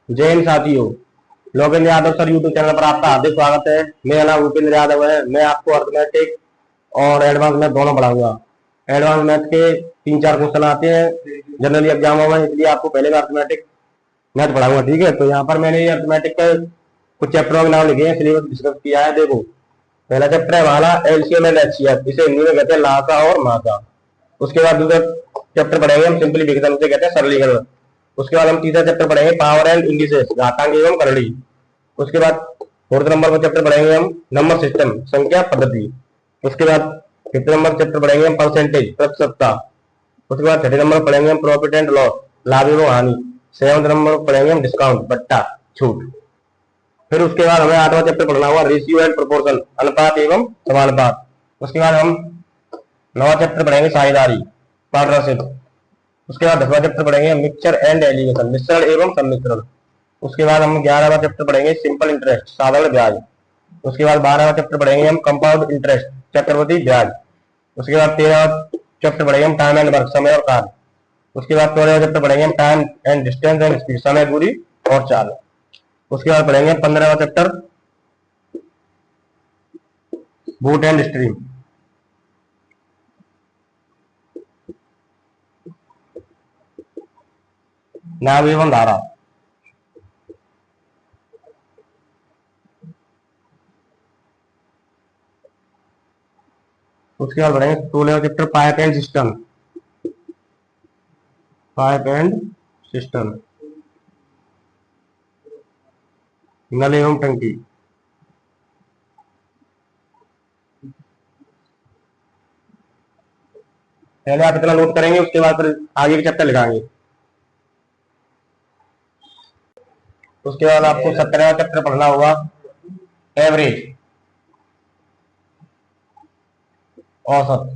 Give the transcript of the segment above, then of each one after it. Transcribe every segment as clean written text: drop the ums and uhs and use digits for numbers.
जय हिंद साथियों, Lokendra Yadav sir YouTube channel पर आपका हार्दिक स्वागत है। मेरा नाम भूपेंद्र यादव है। मैं आपको अर्थमेटिक और एडवांस मैथ दोनों पढ़ाऊंगा। एडवांस मैथ के 3-4 क्वेश्चन आते हैं जनरली एग्जामों में, इसलिए आपको पहले मैं अर्थमेटिक मैथ पढ़ाऊंगा। ठीक है, तो यहाँ पर मैंने ये अर्थमेटिक का कुछ चैप्टरों के नाम लिखे हैं, सिलेबस डिस्कस किया है। देखो, पहला चैप्टर है हमारा एलसीएम एंड एचसीएफ, इसे हिंदी में कहते हैं लासा और मासा। उसके बाद दूसरा चैप्टर पढ़ेंगे हम सिंप्लीफिकेशन, उसे कहते हैं सरलीकरण। उसके बाद हम तीसरा चैप्टर पढ़ेंगे पावर एंड इंडिसेस, घातांक एवं करड़ी। उसके बाद फोर्थ नंबर पर चैप्टर पढ़ेंगे हम नंबर सिस्टम, संख्या पद्धति। उसके बाद फिफ्थ नंबर चैप्टर पढ़ेंगे हम परसेंटेज, प्रतिशतता। उसके बाद छठे नंबर पढ़ेंगे हम प्रॉफिट एंड लॉस, लाभ एवं हानि। सेवंथ नंबर पढ़ेंगे हम डिस्काउंट, बट्टा, छूट। फिर उसके बाद हमें आठवां चैप्टर पढ़ना हुआ रेशियो एंड प्रोपोर्शन, अनुपात एवं समानुपात। उसके बाद हम नवा चैप्टर पढ़ेंगे साझेदारी, पार्टनरशिप। उसके बाद 10वां चैप्टर पढ़ेंगे मिक्सचर एंड एलिगेशन, मिश्रण एवं सम्मिश्रण। उसके बाद हम 11वां चैप्टर पढ़ेंगे सिंपल इंटरेस्ट, साधारण ब्याज। उसके बाद 12वां चैप्टर पढ़ेंगे हम कंपाउंड इंटरेस्ट, चक्रवृद्धि ब्याज। उसके बाद 13वां चैप्टर पढ़ेंगे हम टाइम एंड वर्क, समय और कार्य। उसके बाद 14वां चैप्टर पढ़ेंगे हम time and distance and speed, समय, दूरी और चाल। उसके बाद पढ़ेंगे 15वां चैप्टर बूट एंड स्ट्रीम। नाव एवं धारा। उसके बाद पढ़ेंगे 16वां chapter pipe and cistern, pipe and cistern, नल एवं टंकी। पहले आप इतना नोट करेंगे, उसके बाद फिर आगे के चैप्टर लिखाएंगे। उसके बाद आपको 17वां चैप्टर पढ़ना होगा एवरेज, औसत।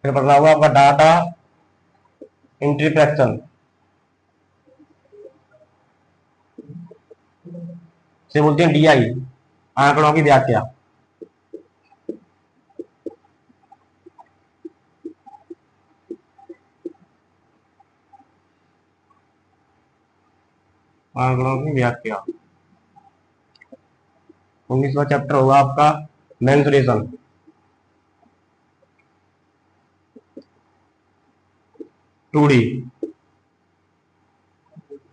फिर पढ़ना होगा आपका डाटा इंट्री फ्रैक्शन, से बोलते हैं डीआई, आंकड़ों की व्याख्या। आंकड़ों की व्याख्या। 19वां चैप्टर होगा आपका मेंसुरेशन, 2D,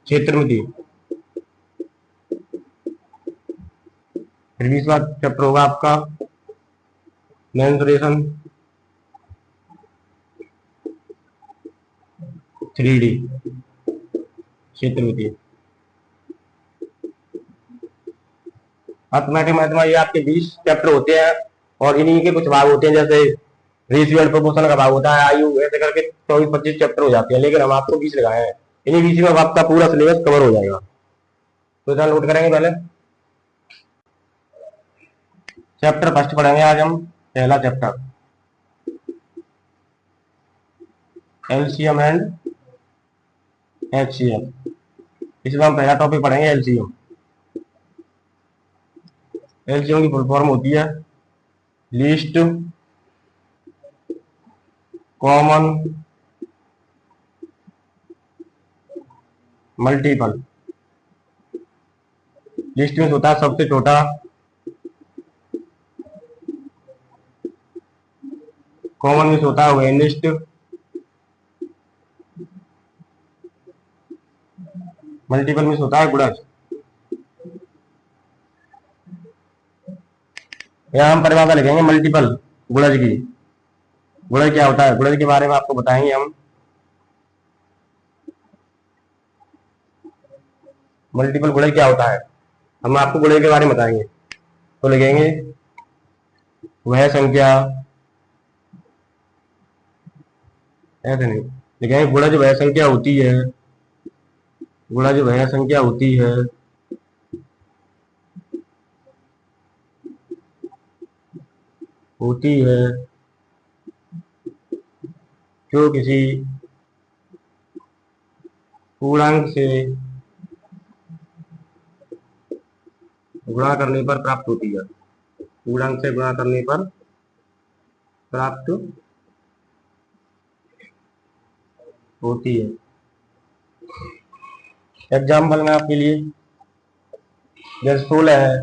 क्षेत्रमिति। फिर 20वां चैप्टर होगा आपका मेंसुरेशन 3D, क्षेत्रमिति। अर्थमेटिक मैथ में ये आपके 20 चैप्टर होते हैं और इन्हीं के कुछ भाग होते हैं, जैसे रेशियो एंड प्रोपोर्शन का भाग होता है, आयु, ऐसे करके 24-25 चैप्टर हो जाते हैं, लेकिन हम आपको 20 लगाए हैं। इन्हीं 20 में आपका पूरा सिलेबस कवर हो जाएगा। तो इतना नोट करेंगे। पहले चैप्टर फर्स्ट पढ़ेंगे आज हम, पहला चैप्टर एलसीएम एंड एचसीएफ। इसमें हम पहला टॉपिक पढ़ेंगे एलसीएम। एलसीएम की फुल फॉर्म होती है लीस्ट कॉमन मल्टीपल। लिस्ट में होता है सबसे छोटा, कॉमन में होता है वेनिस्ट, मल्टीपल में होता है गुणज। यहाँ हम परिभाषा लिखेंगे मल्टीपल गुणज की। गुणज क्या होता है, गुणज के बारे में आपको बताएंगे हम। मल्टीपल गुणज क्या होता है, हम आपको गुणज के बारे में बताएंगे। तो लिखेंगे वह संख्या, ऐसे नहीं लिखेंगे, गुणज वह संख्या होती है, गुणज वह संख्या होती है होती है जो किसी पूर्णांक से गुणा करने पर प्राप्त होती है, पूर्णांक से गुणा करने पर प्राप्त होती है। एग्जाम्पल में आपके लिए जैसे 16 है,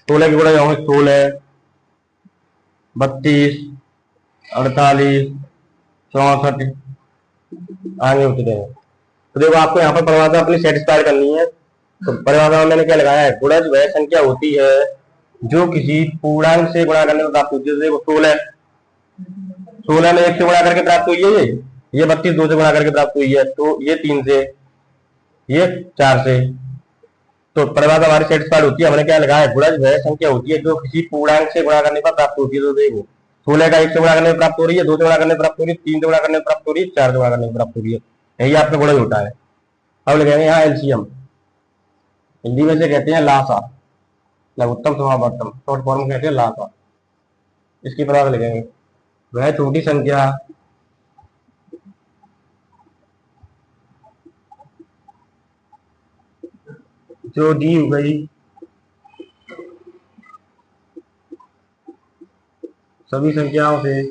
16 की गुणा होंगे 16, 32, 48, 64 आगे होते रहेंगे। तो देखो आपको यहाँ पर परिभाषा अपनी सेटिस्फाई करनी है। तो परिभाषा में मैंने क्या लगाया है, गुणज वह संख्या होती है जो किसी पूर्णांक से गुणा करने पर प्राप्त होती है। देखो 16, 16 में 1 से गुणा करके प्राप्त हुई है, ये 32 2 से गुणा करके प्राप्त हुई है, तो ये 3 से, ये 4 से। तो परिभाषा हमारी सेटिस्फाइड होती है। हमने क्या लगाया है, गुणज वह संख्या होती है जो किसी पूर्णांक से गुणा करने पर प्राप्त होती है। तो देखो 16 का 1 से गुणा करने में प्राप्त हो रही है, 2 से गुणा करने में प्राप्त हो रही है, 3 से गुणा करने में प्राप्त हो रही है, 4 से गुणा करने में प्राप्त हो रही है। यही आपका गुणज होता है। अब लिखेंगे यहाँ एलसीएम, हिंदी में से कहते हैं लासा, लघुत्तम समावर्तम, शॉर्ट फॉर्म में कहते हैं लासा। इसकी परिभाषा लिखेंगे, वह छोटी संख्या जो दी गई सभी संख्याओं से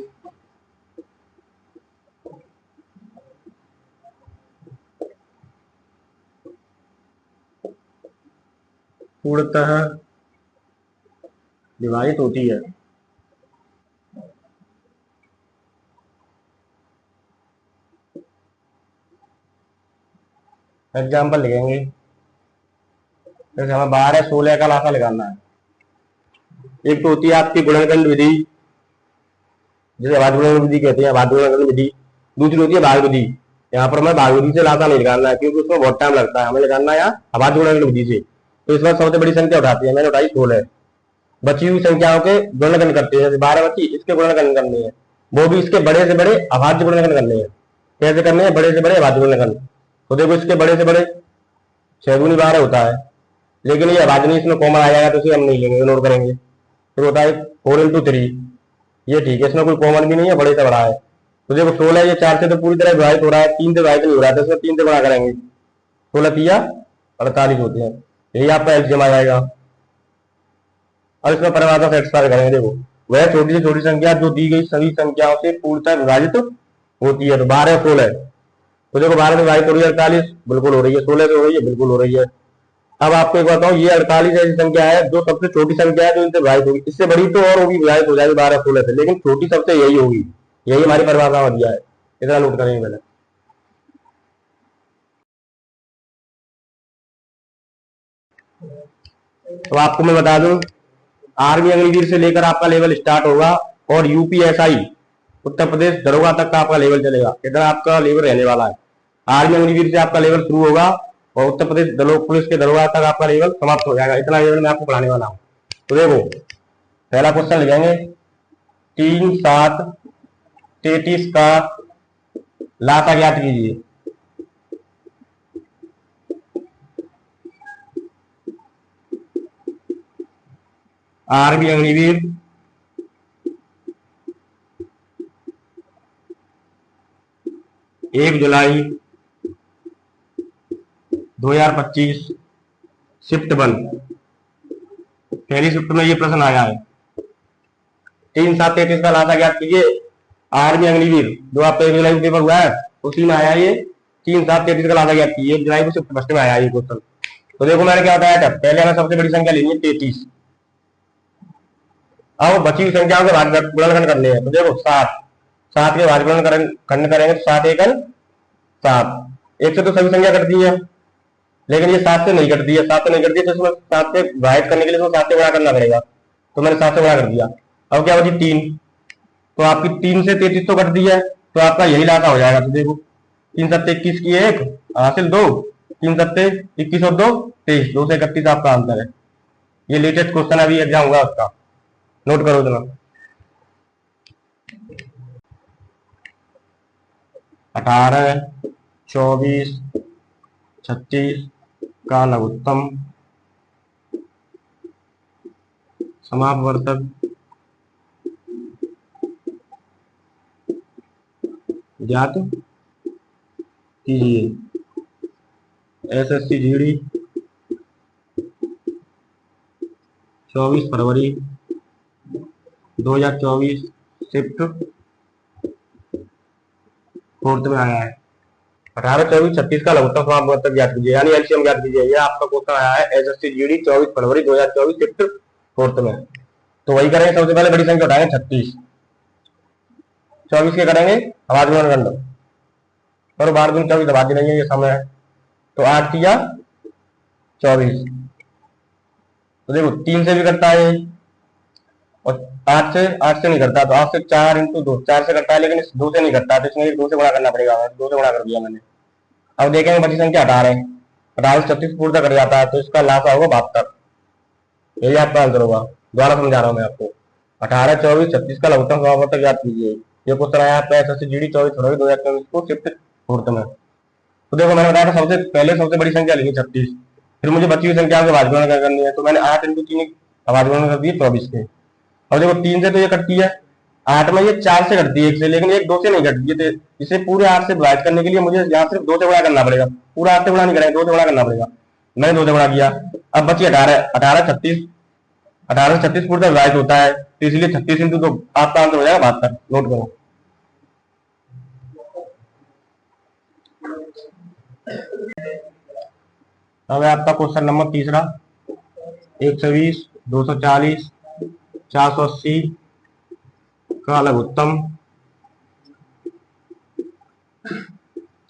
पूर्णतः विभाजित होती है। एग्जाम्पल लिखेंगे, जैसे हमें 12 16 का लासा लगाना है। एक तो होती है आपकी गुणनखंड विधि, जिसे अभाज्य गुणनखंड विधि कहते हैं, अभाज्य गुणनखंड विधि। दूसरी होती है भाग विधि। यहाँ पर हमें भाग विधि से लासा नहीं लगाना है क्योंकि उसमें बहुत टाइम लगता है, हमें लगाना है यहाँ अभाज्य गुणनखंड विधि से। तो इस बार सबसे बड़ी संख्या उठाती है, मैंने उठाई 16। बची हुई संख्याओं के गुणनखंड करते हैं, जैसे 12 बची, इसके गुणनखंड करने हैं, वो भी इसके बड़े से बड़े अभाज्य गुणनखंड करने हैं। कैसे करने हैं, बड़े से बड़े अभाज्य गुणनखंड। तो देखो इसके बड़े से बड़े 6 दूनी 12 होता है, लेकिन ये अभाज्य नहीं, इसमें कॉमन आ जाएगा तो इसे हम नहीं लेंगे, नोट करेंगे। फिर होता है 4 into 3, ये ठीक है, इसमें कोई कॉमन भी नहीं है, बड़े से बड़ा है। तो देखो 16 ये 4 से तो पूरी तरह विभाजित हो रहा है, 3 से विभाजित नहीं हो रहा है, तो इसमें 3 से गुणा करेंगे, 16 तिया 48 होते हैं। यही आपका एलसीएम आ जाएगा। अब इसमें परिभाषा सेटिस्फाई करेंगे। देखो वह छोटी से छोटी संख्या जो दी गई सभी संख्याओं से पूर्णतः विभाजित होती है। तो 12 16, तो देखो 12 से विभाजित हो रही है 48, बिल्कुल हो रही है। 16 से हो रही है, बिल्कुल हो रही है। अब आपको एक बताऊं, ये 48 ऐसी संख्या है जो सबसे छोटी संख्या है जो इनसे विभाजित होगी। इससे बड़ी तो और होगी, विभाजित हो जाएगी 12 16 से, लेकिन छोटी सबसे यही होगी। यही हमारी परिभाषा में दिया है, इतना नोट करेंगे पहले। तो आपको मैं बता दूं, आर्मी अग्निवीर से लेकर आपका लेवल स्टार्ट होगा और यूपीएसआई उत्तर प्रदेश दरोगा तक का आपका लेवल चलेगा। इधर आपका लेवल रहने वाला है। आर्मी अग्निवीर से आपका लेवल शुरू होगा और उत्तर प्रदेश पुलिस के दरोगा तक आपका लेवल समाप्त हो जाएगा। इतना लेवल मैं आपको पढ़ाने वाला हूँ। तो देखो पहला क्वेश्चन लिखेंगे, 3 7 33 का लासा ज्ञात कीजिए। आर्मी अग्निवीर 1 जुलाई 2025 शिफ्ट 1, पहली शिफ्ट में ये प्रश्न आया है। 3 7 33 का लासा ज्ञात कीजिए। आर्मी अग्निवीर जो आपका 1 जुलाई को पेपर हुआ है उसी में आया ये। 3 7 33 का लासा ज्ञात कीजिए, 1 जुलाई को शिफ्ट फर्स्ट में आया ये क्वेश्चन। तो देखो मैंने क्या बताया था, पहले हमें सबसे बड़ी संख्या लेनी है 33। अब बची हुई संख्याओं के गुणनखंड करने हैं। तो देखो 7 7 के भाज्य गुणनखंड करेंगे तो 7 एकन 7, एक से तो सभी संख्या कटती है, लेकिन ये 7 से नहीं कटती है। 7 से नहीं कटती है तो इसमें 7 से विभाजित करने के लिए 7 से गुणा करना पड़ेगा। तो मैंने 7 से गुणा कर दिया। अब क्या बची 3, तो आपकी 3 से 33 तो कटती है, तो आपका यही लासा हो जाएगा। तो देखो 3 7 21 की 1 हासिल 2, 3 7 21 और 2 23, 2 से 31 आपका आंसर है। ये लेटेस्ट क्वेश्चन अभी एग्जाम हुआ उसका, नोट करो इतना। 18 24 36 का लघुत्तम समापवर्तक ज्ञात कीजिए। एसएससी जीडी 24 फरवरी 2024 शिफ्ट 4 में आया है। 18, 24, 36 का लघुत्तम समापवर्तक ज्ञात कीजिए, यानी एलसीएम ज्ञात कीजिए। ये आपका क्वेश्चन आया है एसएससी जीडी 24 फरवरी 2024 शिफ्ट 4 में। तो वही करेंगे, सबसे पहले बड़ी संख्या उठाएंगे 36, 24 के करेंगे आवाज गुणनखंड, पर 12 × 24 दबा दी नहीं है, ये समय है। तो 8 या 24, तो देखो 3 से भी करता है और 8 से नहीं करता, तो 8 से 4 × 2 4 से करता है, लेकिन इस 2 से नहीं करता, तो इसमें 2 से गुणा करना पड़ेगा, 2 से गुणा कर दिया मैंने। अब देखेंगे बची संख्या 18, 18 से 36 पूर्णतः कर जाता है, तो इसका लासा होगा 72। यही आपका आंसर होगा। दोबारा समझा रहा हूँ मैं आपको। 18, 24, 36 का लघुत्तम समापवर्तक ज्ञात कीजिए। ये क्वेश्चन आया आपका एसएससी जीडी 24 फरवरी 2024 को शिफ्ट 4 में। तो देखो मैंने बताया था सबसे पहले सबसे बड़ी संख्या लेनी 36, फिर मुझे बची हुई संख्या से भाज्य गुणा करनी है, तो मैंने 8 × 3 भाज्य गुणा कर दिए 24 के। और देखो 3 से तो ये कटती है, 8 में ये 4 से कटती है 1 से, लेकिन 1 2 से नहीं कटती है, तो इसे पूरे 8 से डिवाइड करने के लिए मुझे यहाँ सिर्फ 2 से गुणा करना पड़ेगा। पूरा 8 से गुणा नहीं करेंगे, 2 से गुणा करना पड़ेगा। मैंने 2 से गुणा किया। अब बची 18, 18 36, 18 से 36 पूर्णतः विभाजित होता है, तो इसलिए 36 × 2 आपका आंसर हो जाएगा 72। नोट करो। अब है आपका क्वेश्चन नंबर तीसरा, 120, 240, 480 का लघुत्तम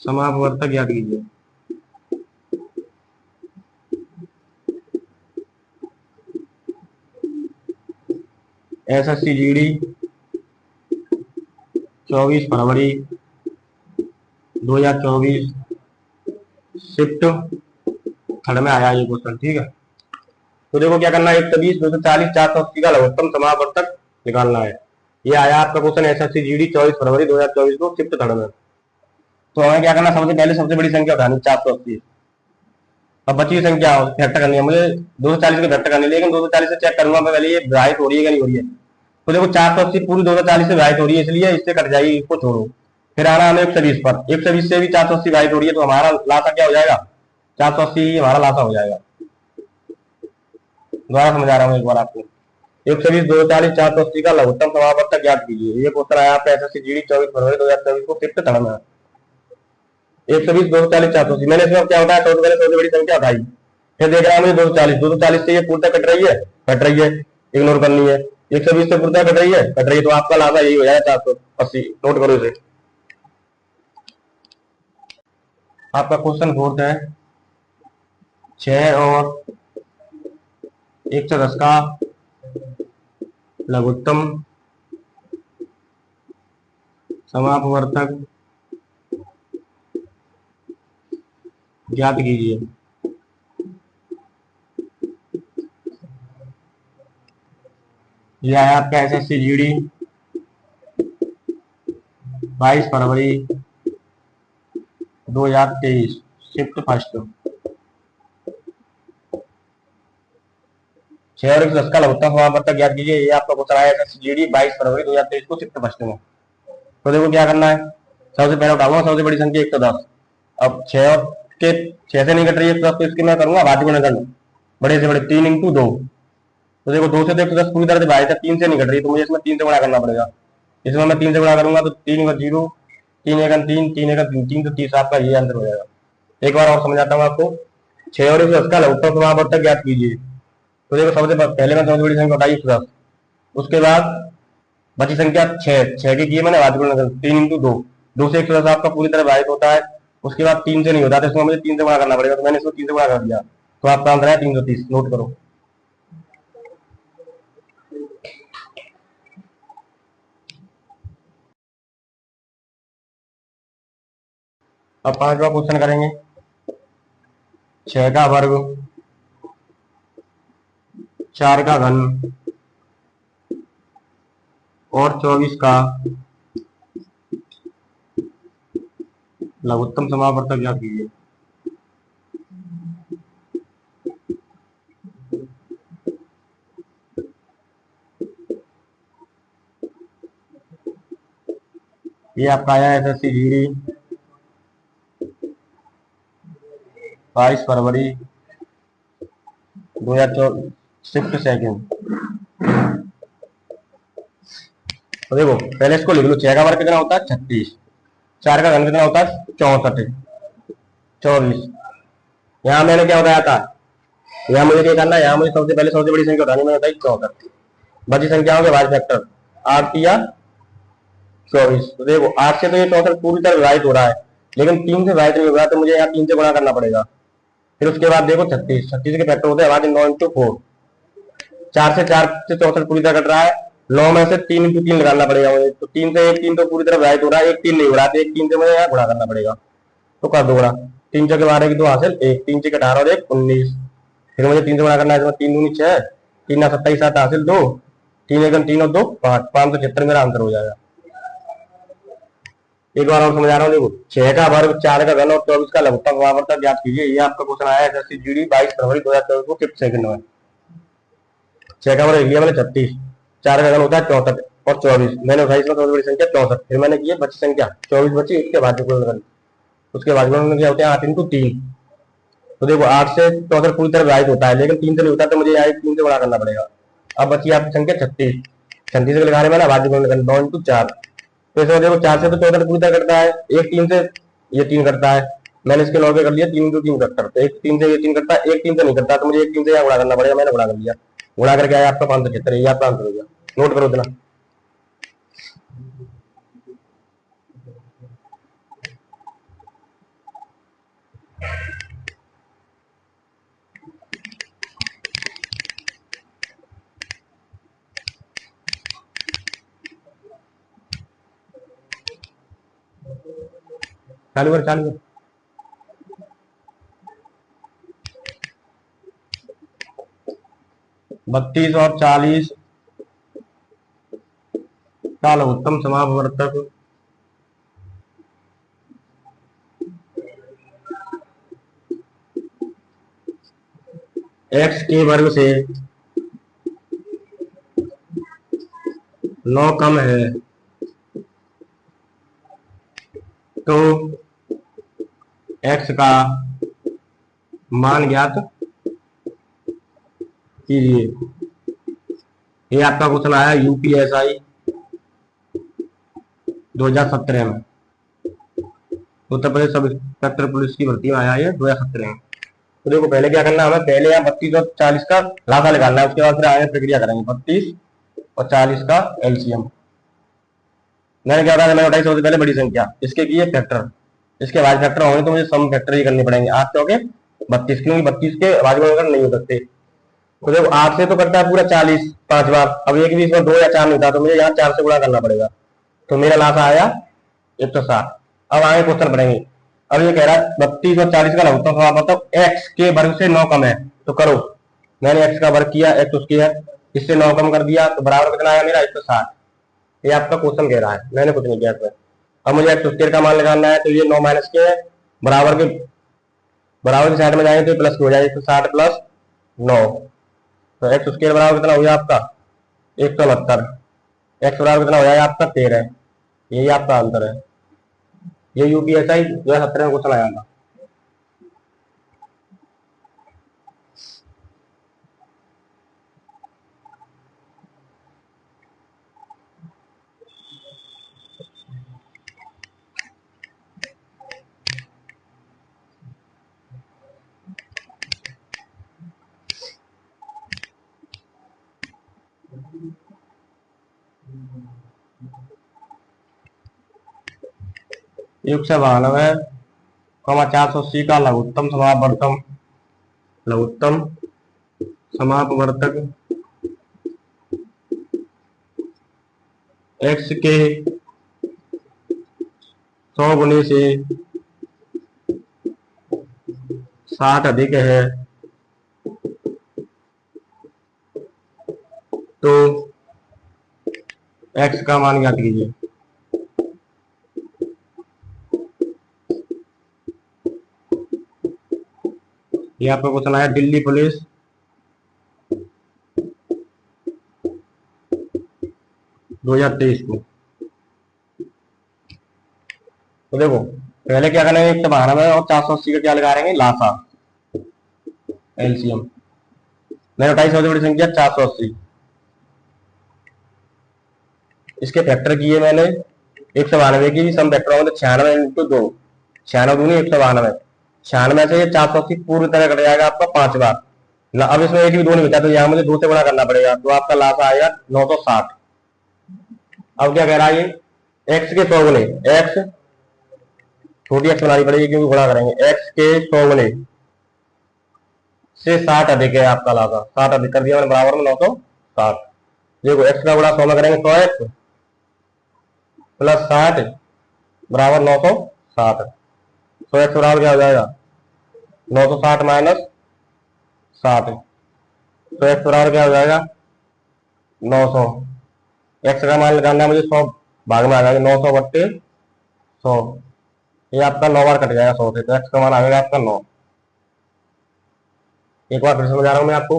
समापवर्तक ज्ञात कीजिए। एसएससी जीडी 24 फरवरी 2024 शिफ्ट 3 में आया ये क्वेश्चन, ठीक है। तो देखो क्या करना है, 120, 240, 480 का लघुत्तम समापवर्तक निकालना है। ये आया आपका क्वेश्चन एसएससी जीडी 24 फरवरी 2024 को शिफ्ट 3 में। तो हमें क्या करना, सबसे पहले सबसे बड़ी संख्या उठानी 480। अब बची संख्या फैक्टर करनी है मुझे, 240 को फैक्टर करनी है, लेकिन 240 से चेक करूंगा मैं पहले ये विभाजित हो रही है कि नहीं हो रही है। तो देखो 480 पूरी 240 से विभाजित हो रही है, इसलिए इससे कट जाएगी, इसको छोड़ो। फिर आना हमें 120 पर, 120 से भी 480 विभाजित हो रही है, तो हमारा लासा क्या हो जाएगा, 480 हमारा लासा हो जाएगा। दोबारा समझा रहा हूँ एक बार आपको। 120, 240, 480 का लघुत्तम समापवर्तक ज्ञात कीजिए। ये क्वेश्चन आया आपका एसएससी जीडी 24 फरवरी 2024 को शिफ्ट 3 में। 120, 240, 480, मैंने इसमें क्या होता है, सबसे पहले सबसे बड़ी संख्या उठाई, फिर देख रहा हूँ मुझे 240 से ये पूर्णतः कट रही है, इग्नोर करनी है। 120 से पूर्णतः कट रही है, तो आपका लासा यही हो जाएगा 480। नोट करो इसे। आपका क्वेश्चन फोर्थ है, 6 और 110 का लघुत्तम समापवर्तक ज्ञात कीजिए। यह है आपका एसएससी जीडी 22 फरवरी 2023 शिफ्ट 1। 6 और 110 का लघुत्तम समापवर्तक ज्ञात कीजिए। ये आपका क्वेश्चन आया एसएससी जीडी 22 फरवरी 2023 को शिफ्ट 1 में। तो देखो क्या करना है, सबसे पहले उठाऊंगा सबसे बड़ी संख्या 110। अब 6 से नहीं कट रही है 110, तो इसके मैं करूंगा भाज्य गुणनखंड, बड़े से बड़े 3 × 2। तो देखो 2 से तो 110 पूरी तरह से भाज्य है, 3 से नहीं कट रही, तो मुझे इसमें 3 से गुणा करना पड़ेगा। इसमें मैं 3 से गुणा करूंगा तो 3 × 0, 3 × 3, 3 × 3, तो 30 आपका ये आंसर हो जाएगा। एक बार और समझाता हूँ आपको। 6 और 110 का लघुत्तम समापवर्तक ज्ञात कीजिए। तो देखो सबसे पहले मैं सबसे बड़ी संख्या उठाई 110, उसके बाद बची संख्या 6 की मैंने भाज्य गुणनखंड 3 × 2। 2 से 110 आपका पूरी तरह भाजित होता है, उसके बाद 3 से नहीं होता, तो इसमें मुझे 3 से गुणा करना पड़ेगा, तो मैंने इसको 3 से गुणा कर दिया, तो आपका आंसर है 330। नोट करो। अब 5वां क्वेश्चन करेंगे, 6 का वर्ग, 4 का घन और 24 का लघुत्तम समापवर्तक ज्ञात कीजिए। ये आपका आया एसएससी जीडी 22 फरवरी 2024 शिफ्ट 2। तो देखो पहले इसको लिख लो, 6 का वर्ग कितना होता है 36, 4 का घन कितना होता है 64, 24। यहाँ मैंने क्या बताया था, यहाँ मुझे क्या करना है, यहाँ मुझे सबसे पहले सबसे बड़ी संख्या उठानी, मैंने बताई 64। बची संख्याओं के भाज्य फैक्टर 8 या 24। तो देखो 8 से तो ये 64 पूरी तरह विभाजित हो रहा है, लेकिन 3 से विभाजित नहीं हो रहा, तो मुझे यहाँ 3 से गुणा करना पड़ेगा। फिर उसके बाद देखो 36, 36 के फैक्टर होते हैं हमारे 9 इंटू 4। 4 से 64 पूरी तरह कट रहा है, 9 में से 3 इंटू 3 लगाना पड़ेगा मुझे, तो 3 से एक 3 तो पूरी तरह विभाजित हो रहा है, एक 3 नहीं हो रहा, तो एक 3 से मुझे यहाँ गुणा करना पड़ेगा। तो कर दो गुणा, 3 चौके 12 की 2 हासिल 1, 3 चौके 18 और 1 19। फिर मुझे 3 से गुणा करना है, 3 दूनी 6, 3 27 7 हासिल 2, 3 1 3 और 2 5, 576 मेरा आंसर हो जाएगा। एक बार और समझा रहा हूँ, देखो 6 का वर्ग, 4 का घन और 24 का लघुत्तम समावर्तक ज्ञात कीजिए। ये आपका क्वेश्चन आया एसएससी जीडी 22 फरवरी 2024 को 5th सेकंड में। 6 का वर्ग लिया मैंने 36, 4 का घन होता है 64 और 24, मैंने उठाई इसमें सबसे बड़ी संख्या 64। फिर मैंने की बची संख्या 24 बची, उसके बाद उसके बाद क्या होते हैं 8 इंटू 3। तो देखो 8 से 64 पूरी तरह विभाजित होता है, लेकिन 3 से नहीं होता, तो मुझे यहाँ 3 से गुणा करना पड़ेगा। अब बची आपकी संख्या 36, 36 के लगाने में ना भाज्य 9 इंटू 4। तो इसमें देखो 4 से तो 64 पूरी तरह करता है, एक 3 से ये 3 करता है, मैंने इसके लॉग कर लिया 3 इंटू 3 फैक्टर, तो एक 3 से ये 3 करता है, एक 3 से नहीं करता, तो मुझे एक 3 से यहाँ गुणा करना पड़ेगा, मैंने गुणा कर लिया, गुणा करके आया आपका 576, ये आपका आंसर हो गया। नोट करो इतना। चालू कर, चालू कर। 32 और 40 का लघुत्तम समापवर्तक x के वर्ग से 9 कम है, तो x का मान ज्ञात कीजिए। ये आपका क्वेश्चन आया यूपीएसआई 2017 में, Uttar Pradesh sub inspector police की भर्ती में आया है 2017 में। तो देखो पहले क्या करना है, हमें पहले यहाँ 32 और 40 का लासा निकालना है, उसके बाद फिर आगे प्रक्रिया करेंगे 32 और 40 का एलसीएम। मैंने क्या कहा, मैंने उठाई सबसे पहले बड़ी संख्या, इसके किए फैक्टर, इसके भाज्य फैक्टर होंगे तो मुझे सम फैक्टर ही करने पड़ेंगे। 8 चौके 32, क्योंकि 32 के भाज्य नहीं हो सकते। तो देखो 8 से तो करता है पूरा 40 5 बार, अब एक भी इसमें 2 या 4 नहीं था, तो मुझे यहाँ 4 से गुणा करना पड़ेगा, तो मेरा लासा आया 160। अब आगे क्वेश्चन पढ़ेंगे। अब ये कह रहा है 32 और 40 का लघुत्तम समापवर्तक x के वर्ग से 9 कम है, तो करो। मैंने x का वर्ग किया, x उसकी है, इससे 9 कम कर दिया, तो बराबर कितना आया मेरा 160। ये आपका क्वेश्चन कह रहा है, मैंने कुछ नहीं किया इसमें। अब मुझे x स्क्वायर का मान लगाना है, तो ये 9 माइनस के है, बराबर की साइड में जाएंगे तो प्लस हो जाएगा, 160 प्लस 9, तो x स्क्वायर बराबर कितना हो गया आपका 169। x बराबर कितना हो जाएगा आपका 13। यही आपका आंसर है। ये यूपीएसआई 2017 में क्वेश्चन आया था। युग से 92, 480 का लघुत्तम समापवर्तक x के 100 गुने से 60 अधिक है, तो x का मान ज्ञात कीजिए। ये आपका क्वेश्चन आया दिल्ली पुलिस 2023 को। तो देखो पहले क्या करेंगे, 192 और 480 का क्या लगा रहेंगे लासा एलसीएम। मैंने उठाई सबसे बड़ी संख्या 480, इसके फैक्टर किए मैंने 192 की भी सम फैक्टर होंगे, तो 96 इंटू 2, 96 दूनी 192, 96 से ये 480 पूरी तरह कट जाएगा आपका 5 बार। अब इसमें एक भी दो नहीं बचा, तो यहाँ मुझे 2 से गुणा करना पड़ेगा, तो आपका लाभ आएगा 960। अब क्या कह रहा है ये, एक्स के 100 गुने, एक्स छोटी एक्स बनानी पड़ेगी क्योंकि गुणा करेंगे, एक्स के 100 गुने से 60 अधिक है आपका लाभ, 60 अधिक कर दिया मैंने बराबर में 960। देखो एक्स का गुणा 100 में करेंगे 100x प्लस 60 बराबर 960। 100x बराबर क्या हो जाएगा, 960 माइनस 60। तो एक्स बराबर क्या हो जाएगा 900। एक्स का मान लगाना है मुझे 100 भाग में आ जाएगा, 900/100। ये आपका 9 बार कट जाएगा 100 से, तो एक्स का मान आ जाएगा आपका 9। एक बार फिर समझा रहा हूँ मैं आपको,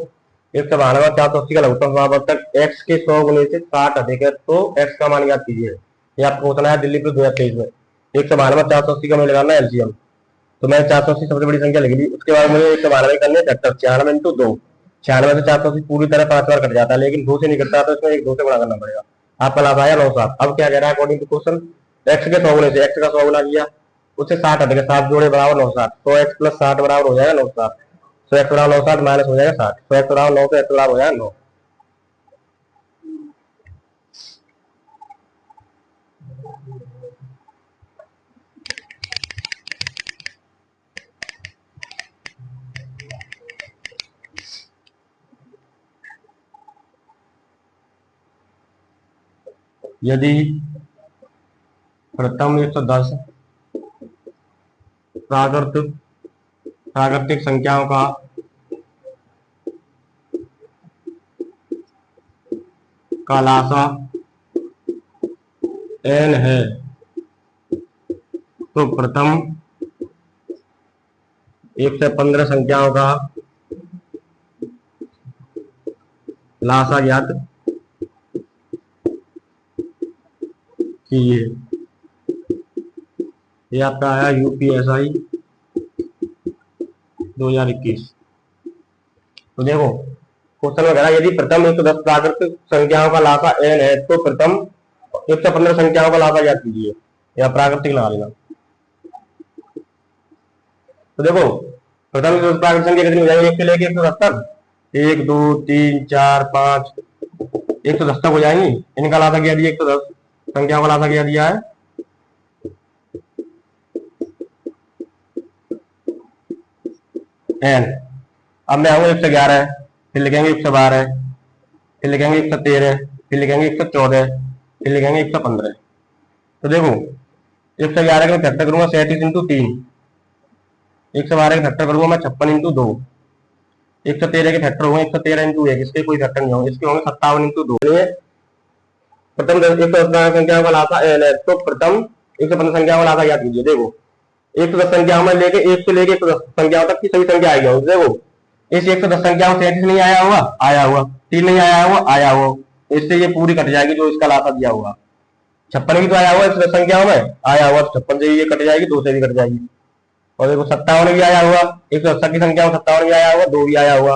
192 480 का लघुत्तम समापवर्तक एक्स के 100 गुने से 60 अधिक है, तो एक्स का मान याद कीजिए। ये आपको होता है दिल्ली प्लस 2023 में 192 480 का मैं लगाना है एलसीएम। तो मैंने 480 सबसे बड़ी संख्या लिख ली, उसके बाद मुझे 192 करने फैक्टर 96 इंटू 2। 96 से 480 पूरी तरह 5 बार कट जाता है, लेकिन 2 से नहीं कटता, तो इसमें एक 2 से गुणा करना पड़ेगा। आपका लाभ आया 960। अब क्या कह रहा है अकॉर्डिंग टू क्वेश्चन, एक्स के 100 गुने से एक्स का 100 गुना किया, उससे 60 अधिक 7 जोड़े बराबर 960, तो एक्स प्लस 60 बराबर हो जाएगा 960। तो एक्स बराबर 960 माइनस हो जाएगा 60, तो एक्स बराबर 9 से एक्स बराबर हो जाएगा 9। यदि प्रथम 110 प्राकृतिक प्राकृतिक संख्याओं का लासा n है, तो प्रथम 1 से 15 संख्याओं का लासा ज्ञात कीजिए। ये आपका आया यूपीएसआई 2021। तो देखो क्वेश्चन वगैरह, यदि प्रथम 110 प्राकृतिक संख्याओं का लासा n है, तो प्रथम 1 से 15 संख्याओं का लासा ज्ञात कीजिए, या प्राकृतिक ना लेना। तो देखो प्रथम प्राकृतिक संख्या कितनी हो जाएगी, 1 से लेके 170, 1 2 3 4 5 110 तक हो जाएंगी। इनका लासा क्या दिया, 110 संख्याओं का लासा क्या दिया है n। अब मैं आऊंगा 111, फिर लिखेंगे 112, फिर लिखेंगे 113, फिर लिखेंगे 114, फिर लिखेंगे 115। तो देखो 111 का फैक्टर करूंगा 37 इंटू 3, 112 का फैक्टर करूंगा मैं 56 इंटू 2, 113 के फैक्टर होंगे 113 इंटू 1, इसके कोई फैक्टर नहीं होंगे, इसके होंगे 57 इंटू 2। प्रथम 110 संख्याओं का लासा n है, तो प्रथम 115 संख्याओं का लासा याद कीजिए। देखो 110 संख्याओं में लेके 1 से लेके 110 संख्याओं तक की सभी संख्या आएगी। देखो इस 110 संख्याओं से 37 नहीं आया होगा, आया हुआ, 3 नहीं आया हुआ, आया हुआ, इससे ये पूरी कट जाएगी जो इसका लासा दिया होगा। 56 भी तो आया हुआ 110 संख्याओं में, आया हुआ, 56 से ये कट जाएगी, 2 से भी कट जाएगी। और देखो 57 भी आया हुआ, 180 की संख्या में 57 भी आया हुआ, 2 भी आया हुआ,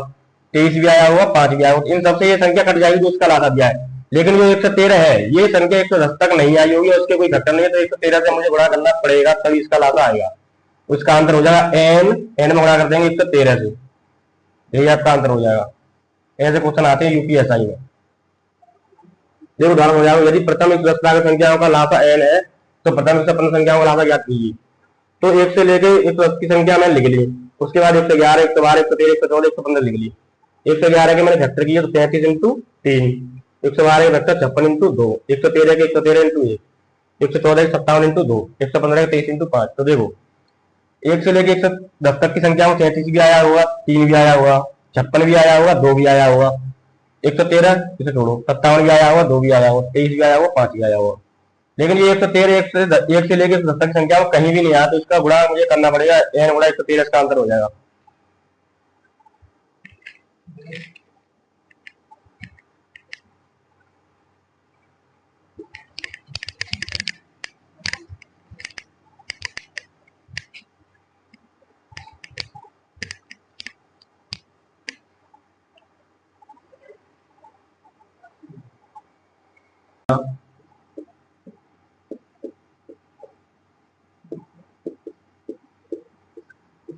23 भी आया हुआ, 5 भी आया हुआ, इन सबसे ये संख्या कट जाएगी जो इसका लासा दिया है। लेकिन जो 113 है, ये संख्या 110 तक नहीं आई होगी, उसके कोई घटना नहीं है, तो 113 से मुझे गुणा करना पड़ेगा, तभी इसका लासा आएगा। उसका आंसर हो जाएगा एन में गुणा कर देंगे 113 से, यही आपका आंसर हो जाएगा। ऐसे क्वेश्चन आते हैं यूपीएसआई में। देखो उदाहरण हो जाएगा, यदि प्रथम 110 संख्याओं का लासा एन है, तो प्रथम 115 संख्याओं का लासा ज्ञात कीजिए। तो 1 से लेके 110 की संख्या मैंने लिख ली, उसके बाद 111 112 113 114 115 लिख ली। 111 के मैंने फैक्टर किया तो 33 इंटू 3, 112 के फैक्टर 56 इंटू 2, 113 के 113 इंटू 1, 114 के 57 इंटू 2, 115 के 23 इंटू 5। तो देखो 1 से लेके 110 तक की संख्या में 33 भी आया हुआ, 3 भी आया हुआ, 56 भी आया हुआ, 2 भी आया हुआ, 113 इसे छोड़ो, 57 भी आया हुआ, 2 भी आया हुआ, 23 भी आया हुआ, 5 भी आया हुआ। लेकिन ये 113 1 से लेके 110 की संख्या में कहीं भी नहीं आया, तो इसका गुणा मुझे करना पड़ेगा, n गुणा 113 इसका आंसर हो जाएगा।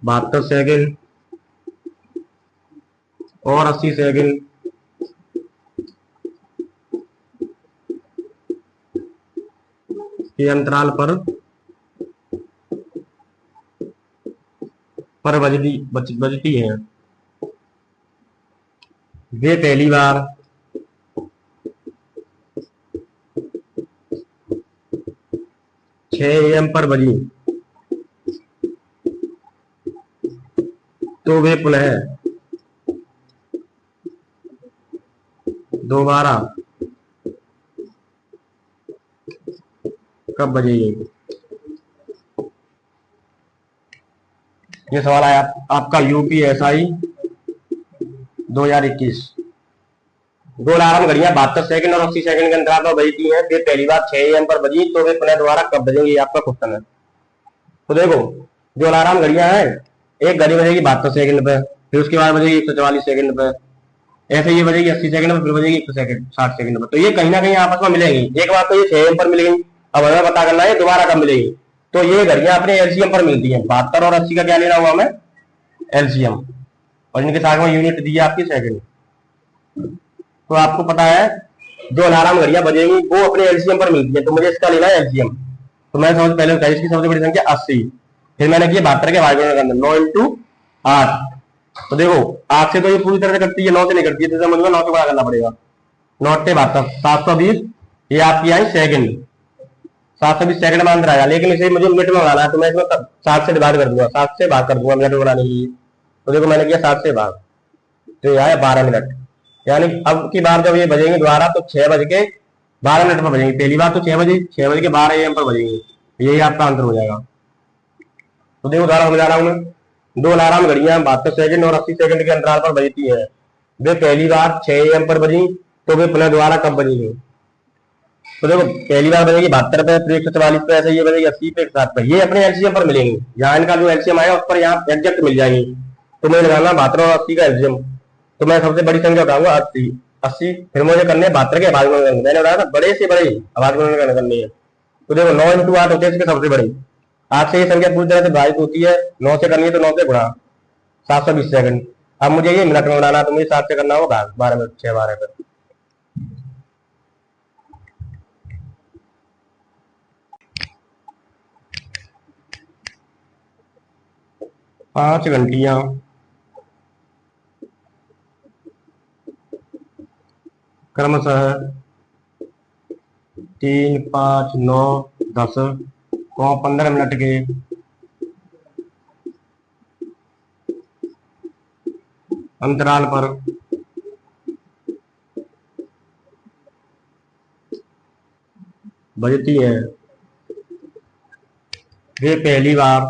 72 सेकंड और 80 सेकंड के अंतराल पर बजती है। वे पहली बार 6 AM पर बजी तो वे पुनः दोबारा कब बजेगी? ये सवाल आया आपका UPSI 2021। दो अलार्म घड़ियां 72 सेकंड और 80 सेकंड के अंतराल पर बजती हैं। वे पहली बार 6 AM पर बजी तो वे पुनः दोबारा कब बजेंगी? आपका क्वेश्चन है। तो देखो, जो अलार्म घड़ियां हैं, एक घड़ी बजेगी 72 सेकंड पे, फिर उसके बाद बजेगी 144 सेकंड पे, ऐसे ये बजेगी 80 सेकंड में, फिर बजेगी 60 सेकंड में। तो ये कहीं ना कहीं आपस में मिलेंगी। एक बार तो ये 6 AM पर मिलेंगी, अब हमें पता करना है दोबारा कब मिलेगी। तो ये घड़ियां अपने LCM पर मिलती हैं। 72 और 80 का क्या लेना हुआ हमें? LCM। और इनके साथ में यूनिट दी है आपकी सेकंड। तो आपको पता है जो अलार्म घड़ियां बजेंगी वो अपने LCM पर मिलती है, तो मुझे इसका लेना है LCM। तो मैं सबसे पहले बताया इसकी सबसे बड़ी संख्या 80, फिर मैंने किया 72 के भाग के अंदर 9 × 8। तो देखो 8 से तो ये पूरी तरह से करती है, 9 से नहीं करती है, तो मुझे 9 से बड़ा करना पड़ेगा। 9 × 72 720, ये आपकी आई सेकंड। 720 सेकंड में अंदर आया, लेकिन इसे मुझे मिनट में बनाना है, तो मैं इसमें 7 से डिवाइड कर दूंगा, 7 से भाग कर दूंगा मिनट में बनाने के लिए। तो देखो मैंने किया 7 से भाग, तो ये आया 12 मिनट। यानी अब की बार जब ये बजेंगे दोबारा तो 6:12 पर बजेंगे। पहली बार तो 6:12 AM पर बजेंगी। यही आपका आंसर हो जाएगा। तो देखो दोबारा समझा रहा हूं मैं। दो अलार्म घड़ियां 72 सेकंड और 80 सेकंड के अंतराल पर बजती है। वे पहली बार 6 AM पर बजी तो वे पुनः दोबारा कब बजेंगी? तो देखो पहली बार बजेगी 72 पे, फिर 144 पे, ऐसे ये बजेगी 80 पे, 60 पे। ये अपने LCM पर मिलेंगी। यहाँ इनका जो LCM आया उस पर यहाँ एग्जैक्ट मिल जाएगी। तो मुझे लगाना 72 और 80 का LCM। तो मैं सबसे बड़ी संख्या उठाऊंगा 80, फिर मुझे करने 72 के भाग में। मैंने बताया था बड़े से बड़े आवाज में करनी है। तो देखो 9 × 8 होते हैं इसके सबसे बड़ी। 8 से ये संख्या पूरी तरह से भारित होती है, 9 से करनी है तो 9 से गुणा 720 सेकंड। अब मुझे ये मिनट में बनाना, तो मुझे 7 से करना होगा 12 मिनट 6:12 पे। 5 घंटियां क्रमशः 3, 5, 9, 10 को 15 मिनट के अंतराल पर बजती है। वे पहली बार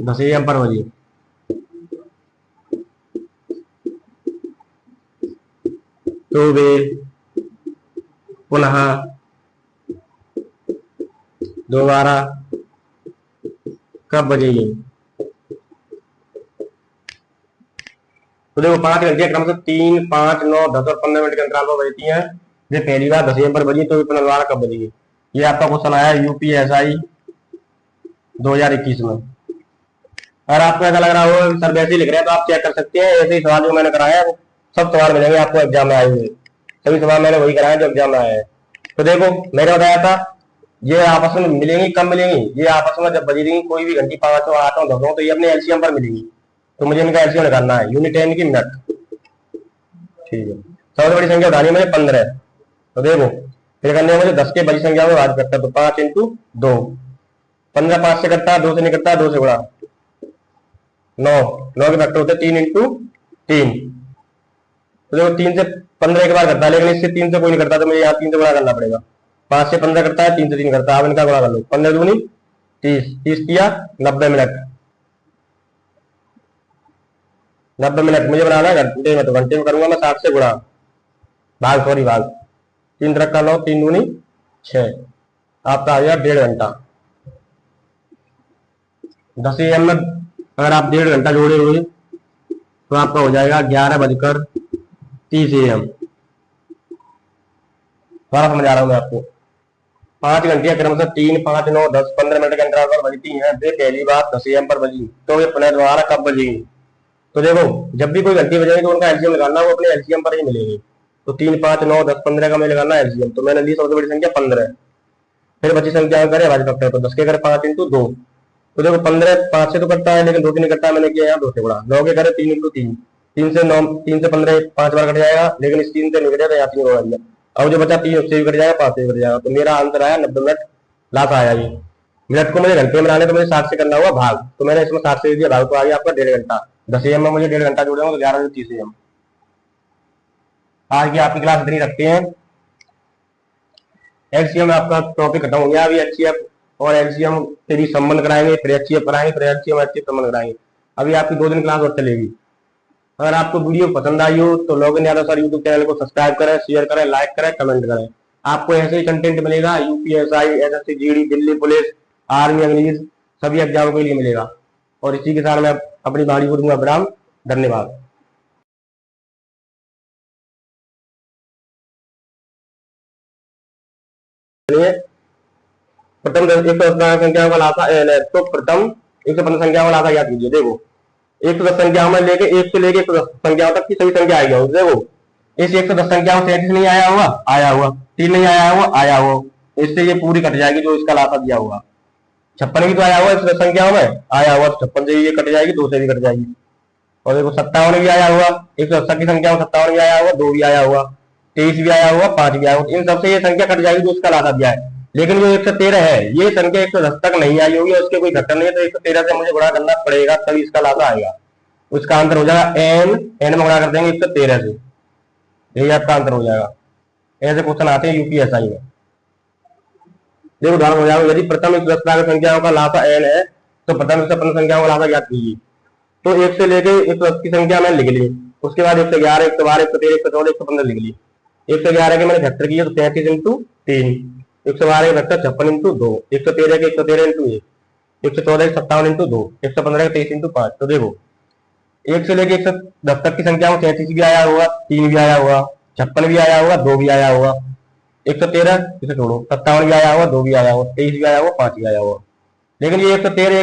10 AM पर बजी तो वे पुनः दोबारा कब बजेगी? तो देखो 5 घंटे क्रम से 3, 5, 9, 10 और 15 मिनट के अंतराल पर बजती हैं। ये पहली बार 10 AM पर बजी तो पुनः दोबारा कब बजेगी? ये आपका क्वेश्चन आया UPSI 2021 में। अगर आपको ऐसा लग रहा हो सर वैसे ही लिख रहे हैं तो आप चेक कर सकते हैं। ऐसे ही सवाल जो मैंने कराया है सब सवाल मिलेंगे आपको एग्जाम में आए हुए। सभी सवाल मैंने वही कराया जो एग्जाम में आए हैं। तो देखो मैंने बताया था ये आपस में मिलेंगी। कब मिलेंगी? ये आपस में जब बजेगी कोई भी घंटी 5 हो, 8 हो, 10 हो, तो ये अपने LCM पर मिलेंगी। तो मुझे इनका LCM निकालना है, यूनिट है इनकी मिनट। ठीक है, सबसे बड़ी संख्या उठानी है मुझे 15। तो देखो फिर करने में मुझे 10 के बड़ी संख्या में भाग करता है, तो 5 × 2। 15 5 से करता है, 2 से नहीं करता है, 2 से गुणा 9 के फैक्टर होते हैं 3 × 3। तो देखो 3 से 15 एक बार करता है, लेकिन इससे 3 से कोई नहीं करता, तो मुझे यहाँ 3 से गुणा करना पड़ेगा। 5 से 15 करता है, 3 से 3 करता है। अब इनका गुणा कर लो, 15 दूनी 30, 30 किया 90 मिनट। 90 मिनट मुझे बनाना है घंटे में, तो घंटे में करूंगा मैं 60 से गुणा भाग 3 रखा 9, 3 दूनी 6, आपका आ गया 1.5 घंटा। 10 AM में अगर आप 1.5 घंटा जोड़े हुए तो आपका हो जाएगा 11:30 AM। थोड़ा समझा रहा हूं मैं आपको। 5 घंटियां क्रमशः 3, 5, 9, 10, 15 मिनट के अंतराल पर बजती हैं। वे पहली बार 10 AM पर बजी तो वे पुनः दोबारा कब बजेगी? तो देखो, जब भी कोई घंटी बजेगी तो उनका एलसीएम निकालना, वो अपने एलसीएम पर ही मिलेगी। तो 3, 5, 9, 10, 15 का मैं निकालना एलसीएम, तो मैंने ली सबसे बड़ी संख्या 15। फिर बची संख्या करे भाज्य फैक्टर, तो 10 के करे 5 इंटू 2। तो देखो 15 5 से तो करता है, लेकिन 2 से नहीं करता है, मैंने किया यहाँ 2 से गुणा। 9 के करे 3 इंटू 3, 3 से 9, 3 से 15 5 बार कट जाएगा, लेकिन इस 3 से नहीं कटेगा, यहाँ 3 होगा। अब जो बचा 3 उससे भी कट जाएगा, 5 से भी कट जाएगा। तो मेरा आंसर आया 90 मिनट लास्ट आया। ये मिनट को मुझे घंटे में बनाने, तो मुझे 60 से करना हुआ भाग, तो मैंने इसमें 60 से दिया भाग, तो आ गया आपका 1.5 घंटा। 10 AM में मुझे 1.5 घंटा जोड़ तो 11:30 AM। आज की आपकी क्लास इतनी रखते हैं। एलसीएम आपका टॉपिक खत्म हो गया। अभी एचसीएफ और एलसीएम से भी संबंध कराएंगे, फिर एचसीएफ कराएंगे, फिर एलसीएम एचसीएफ संबंध कराएंगे। अभी आपकी 2 दिन क्लास और चलेगी। अगर आपको वीडियो पसंद आई हो तो login Yadav sir YouTube channel को सब्सक्राइब करें, शेयर करें, लाइक करें, कमेंट करें। आपको ऐसे ही कंटेंट मिलेगा UPSI, SSC, GD, Delhi police, army, अंग्रेज सभी एग्जाम के लिए मिलेगा। और इसी के साथ मैं अपनी वाणी को दूंगा विराम। धन्यवाद। प्रथम 110 संख्याओं का लासा n है, तो प्रथम 115 संख्याओं का लासा याद कीजिए। देखो 110 संख्याओं में लेके 1 से लेके 110 संख्याओं तक की सभी संख्या आएगी। देखो इस 110 संख्याओं से 33 नहीं आया हुआ, आया हुआ, 3 नहीं आया हुआ, आया हुआ, इससे ये पूरी कट जाएगी जो इसका लासा दिया होगा। 56 भी तो आया हुआ 110 संख्याओं में, आया हुआ, 56 से ये कट जाएगी, 2 से भी कट जाएगी। और देखो 57 भी आया हुआ, 180 की संख्या में 57 भी आया हुआ, 2 भी आया हुआ, 23 भी आया हुआ, 5 भी आया हुआ। इन सबसे ये संख्या कट जाएगी जो इसका लासा दिया है। लेकिन जो 113 है, ये संख्या 110 तक नहीं आई होगी, उसके कोई घटना नहीं है, तो 113 से मुझे गुणा करना पड़ेगा, तभी इसका लासा आएगा। उसका आंसर हो जाएगा एन में गुणा कर देंगे 113 से, यही आपका आंसर हो जाएगा। ऐसे क्वेश्चन आते हैं यूपीएसआई में। देखो उदाहरण हो जाएगा, यदि प्रथम 110 संख्याओं का लासा एन है तो प्रथम 115 संख्याओं का लासा ज्ञात कीजिए। तो 1 से लेके 110 की संख्या मैंने लिख ली, उसके बाद 111, 112, 113, 114, 115 लिख ली। 111 के मैंने फैक्टर किया तो 33 इंटू 3, 112 के फैक्टर 56 इंटू 2, 113 के 113 इंटू 1, 114 के 57 इंटू 2, 115 के 23 इंटू 5। तो देखो 1 से लेके 110 तक की संख्या में 33 भी आया हुआ, 3 भी आया हुआ, 56 भी आया हुआ, 2 भी आया हुआ, 113 इसे छोड़ो, 57 भी आया हुआ, 2 भी आया हुआ, 23 भी आया हुआ, 5 भी आया हुआ। लेकिन ये 113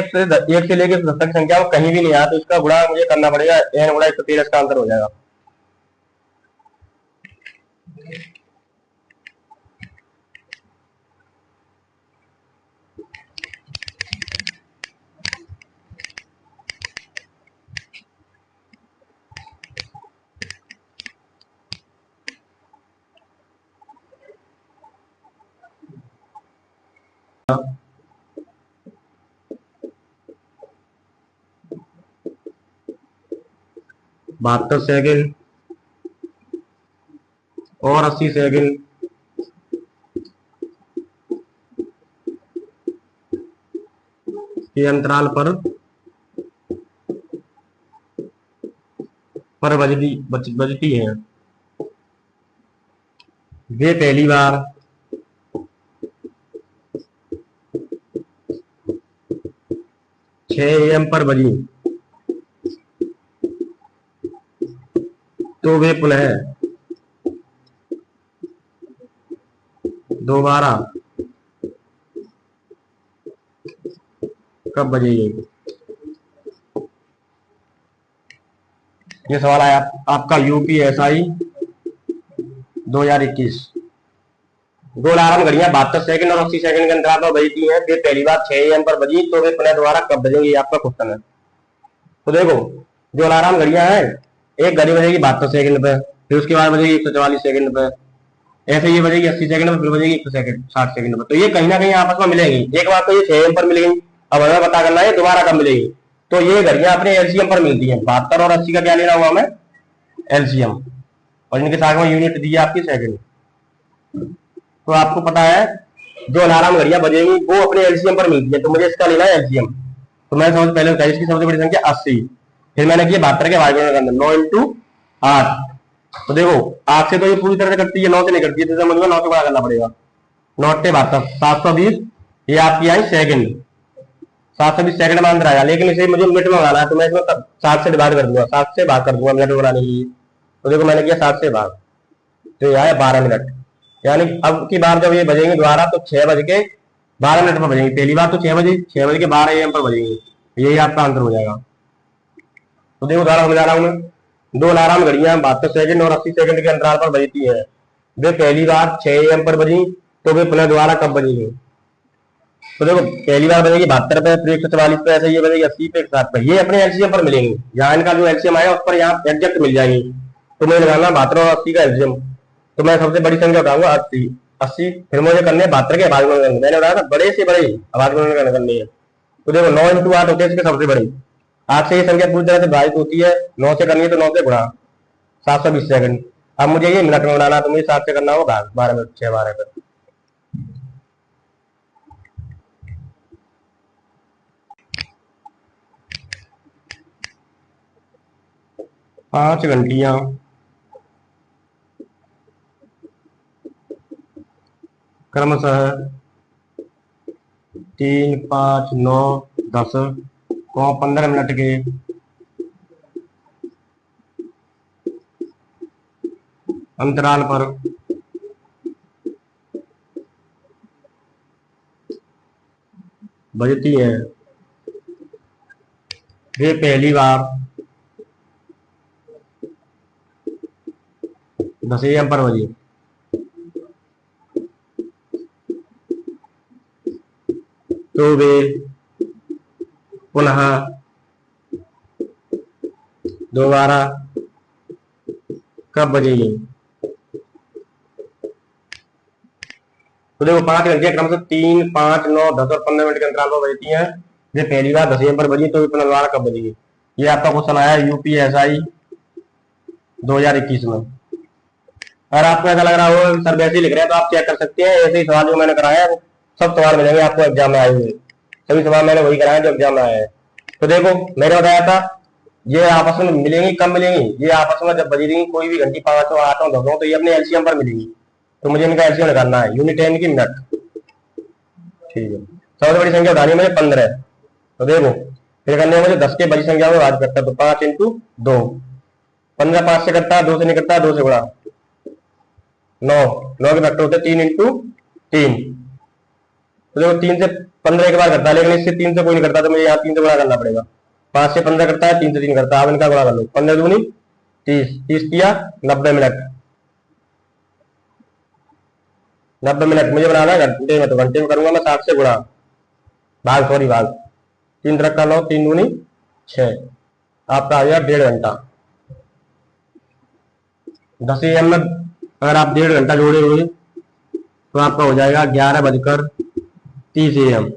1 से लेके 110 की संख्या कहीं भी नहीं आया, तो इसका गुणा मुझे करना पड़ेगा, n गुणा 113 इसका आंसर हो जाएगा। बहत्तर सेकंड और 80 सेकंड के अंतराल पर बजती है। वे पहली बार 6 AM पर बजी तो वे पुनः दोबारा कब बजेगी? ये सवाल आया आपका यूपीएसआई 2021। 2 अलार्म घड़ियां 72 सेकंड और 80 सेकंड के अंतराल पर बजती हैं। फिर पहली बार 6 AM पर बजी तो वे पुनः दोबारा कब बजेंगी? ये आपका क्वेश्चन है। तो देखो जो अलार्म घड़ियां हैं, एक घड़ी बजेगी 72 सेकंड पे, फिर उसके बाद बजेगी 144 सेकंड पे, ऐसे ये बजेगी 80 सेकंड पे, फिर बजेगी 60 सेकंड पे। तो ये कहीं ना कहीं आपस में मिलेगी। एक बार तो ये 6 AM पर मिलेगी, अब हमें पता करना है दोबारा कब मिलेगी। तो ये घड़ियां अपने एलसीएम पर मिलती हैं। 72 और 80 का क्या लेना हुआ हमें? एलसीएम, और इनके साथ में यूनिट दी है आपकी सेकंड। तो आपको पता है जो अलार्म घड़ियां बजेंगी वो अपने एलसीएम पर मिलती है, तो मुझे इसका लेना है एलसीएम। तो मैंने सबसे पहले बताया इसकी सबसे बड़ी संख्या 80, फिर मैंने किया 72 के भाग के अंदर 9 इंटू 8। तो देखो 8 से तो ये पूरी तरह से करती है, 9 से नहीं करती है, तो समझ लो 9 से बड़ा करना पड़ेगा। 9 से 72, 720 ये आपकी आई सेकंड, 720 सेकंड में अंदर आया। लेकिन इसे मुझे मिनट में बनाना है, तो मैं इसमें 7 से डिवाइड कर दूंगा, 7 से भाग कर दूंगा मिनट में बनाने के लिए। तो देखो मैंने किया 7 से भाग, तो ये आया 12 मिनट। यानी अब की बार जब ये बजेंगे दोबारा तो 6 बज के 12 मिनट पर बजेंगे। पहली बार तो 6 बजे के 12 AM पर बजेंगे। यही आपका आंसर हो जाएगा। तो देखो दोबारा समझा रहा हूँ मैं। दो अलार्म घड़ियां 72 सेकंड और 80 सेकंड के अंतराल पर बजती है। वे पहली बार 6 AM पर बजी, तो वे पुनः दोबारा कब बजेंगी? तो देखो पहली बार बजेगी 72 पे, फिर 144 पे, ऐसे ये बजेगी 80 पे, 160 पे। ये अपने एलसीएम पर मिलेंगी। यहाँ इनका जो एलसीएम आया उस पर यहाँ एग्जैक्ट मिल जाएंगी। तो मुझे लगाना 72 और 80 का एलसीएम। तो मैं सबसे बड़ी संख्या उठाऊंगा 80। 80 फिर मुझे करने 72 के आवाज में मैंने बताया था बड़े से बड़े आवाज में करनी है। तो देखो 9 × 8 होते हैं इसके सबसे बड़ी। 8 से ये संख्या पूरी तरह से भारित होती है। 9 से करनी है तो 9 से गुणा 720 सेकंड। अब मुझे ये मिनट में बनाना, तो मुझे 7 से करना होगा 12 मिनट 6 12 पे। 5 घंटियां क्रमशः 3 5 9 10 को 15 मिनट के अंतराल पर बजती है। वे पहली बार 10 AM पर बजी, तो वे पुनः दोबारा कब बजेगी? तो देखो 5 घंटियां क्रमशः 3 5 9 10 और 15 मिनट के अंतराल पर बजती हैं। ये पहली बार 10 AM पर बजी, तो वे पुनः दोबारा कब बजेगी? ये आपका क्वेश्चन आया यूपीएसआई 2021 में। अगर आपको ऐसा लग रहा हो सर वैसे ही लिख रहे हैं तो आप चेक कर सकते हैं। ऐसे ही सवाल जो मैंने कराया है सब सवाल मिलेंगे आपको एग्जाम में आए हुए। सभी सवाल मैंने वही कराए जो एग्जाम में आए हैं। तो देखो मैंने बताया था ये आपस में मिलेंगी। कब मिलेंगी? ये आपस में जब बजी रहेंगी कोई भी घंटी 5 8 10 तो ये अपने एलसीएम पर मिलेंगी। तो मुझे इनका एलसीएम निकालना है यूनिट टाइम की मिनट। ठीक है, सबसे बड़ी संख्या उठानी है मुझे 15। तो देखो फिर करने मुझे 10 के बड़ी संख्या में बात करता है। तो 5 × 2 15 5 से करता है, 2 से नहीं करता, 2 से गुणा 9 9 के फैक्टर होते 3 × 3। तो देखो 3 से 15 एक बार करता है, लेकिन इससे 3 से कोई नहीं करता, तो मुझे यहाँ 3 से गुणा करना पड़ेगा। 5 से 15 करता है, 3 से 3 करता है। अब इनका गुणा कर लो, 15 दूनी 30, 30 किया 90 मिनट। 90 मिनट मुझे बनाना है घंटे में, तो घंटे में करूंगा मैं 60 से गुणा भाग 3 तरह का 9 3 दूनी 6। आपका आ गया 1.5 घंटा। 10 AM में अगर आप 1.5 घंटा जोड़े हुए तो आपका हो जाएगा 11:30 AM।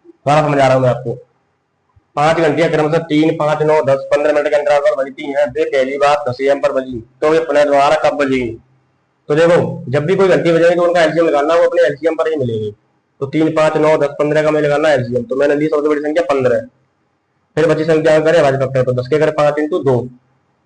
दोबारा समझा रहा हूं मैं आपको। 5 घंटियां क्रमशः 3 5 9 10 15 मिनट के अंतराल पर बजती हैं। वे पहली बार 10 AM पर बजी, तो ये पुनः दोबारा कब बजेगी? तो देखो जब भी कोई घंटी बजेगी तो उनका एलसीएम लगाना, वो अपने एलसीएम पर ही मिलेगी। तो 3 5 9 10 15 का मैं लगाना एलसीएम। तो मैंने ली सबसे बड़ी संख्या 15। फिर बची संख्या करे भाज्य फैक्टर, तो 10 के करे 5 × 2।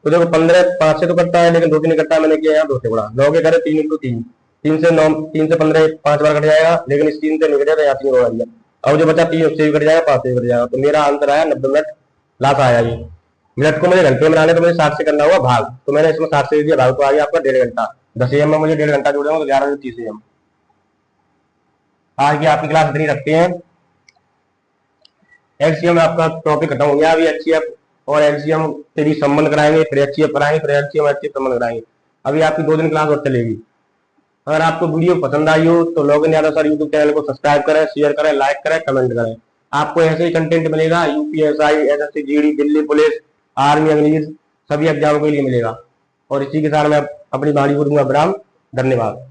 तो देखो 15 5 से तो करता है लेकिन 2 से नहीं करता, मैंने किया यहाँ 2 से गुणा। 9 के करे 3 × 3, 3 से 9 3 से 15 5 बार कट जाएगा, लेकिन इस 3 से नहीं कटेगा तो यहाँ 3 होगा दिया। अब जो बचा 3 उससे भी कट जाएगा, 5 से भी कट जाएगा। तो मेरा आंसर आया 90 मिनट। लास्ट आया ये मिनट को मुझे घंटे में बनाने, तो मुझे 60 से करना हुआ भाग। तो मैंने इसमें 60 से दिया भाग, तो आ गया आपका 1.5 घंटा। 10 AM में मुझे 1.5 घंटा जोड़ेगा तो 11:30 AM। आज की आपकी क्लास इतनी रखते हैं। एलसीएम आपका टॉपिक खत्म हो गया। अभी एचसीएफ और एलसीएम से भी संबंध कराएंगे, फिर एचसीएफ कराएंगे, फिर एलसीएम एचसीएफ संबंध कराएंगे। अभी आपकी 2 दिन क्लास और चलेगी। अगर आपको वीडियो पसंद आई हो तो login Yadav sir YouTube channel को सब्सक्राइब करें, शेयर करें, लाइक करें, कमेंट करें। आपको ऐसे ही कंटेंट मिलेगा UPSI SSC GD Delhi police army अंग्रेज सभी एग्जाम के लिए मिलेगा। और इसी के साथ मैं अपनी वाणी को दूंगा विराम। धन्यवाद।